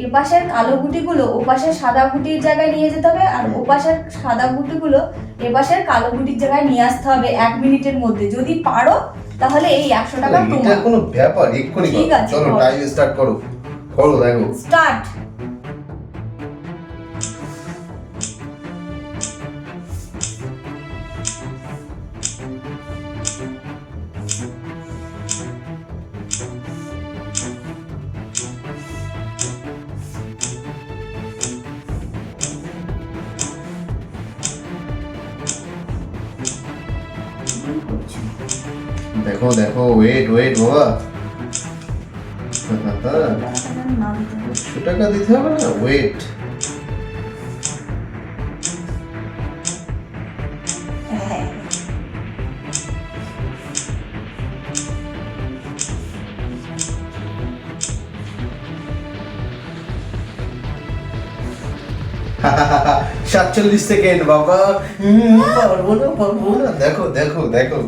এপাশের কালো গুটিগুলো ওপাশের সাদা গুটির জায়গায় নিয়ে যেতে হবে, আর ওপাশের সাদা গুটিগুলো এপাশের কালো গুটির জায়গায় নিয়ে আসতে হবে 1 মিনিটের মধ্যে। যদি পারো তাহলে এই 100 টাকা এটা তোমার। কোনো ব্যাপার? এক্ষুনি ঠিক করো। আছে, চলো করো। টাইম স্টার্ট করো। করো, দেখো। স্টার্ট। দেখো দেখো, ওয়েট ওয়েট বাবা। না দিতে হবে। 100 টাকা দিতে হবে না, ওয়েট। হ্যাঁ, সাতচল্লিশ সেকেন্ড বাবা। পারবো না, পারবো না। দেখো দেখো দেখো।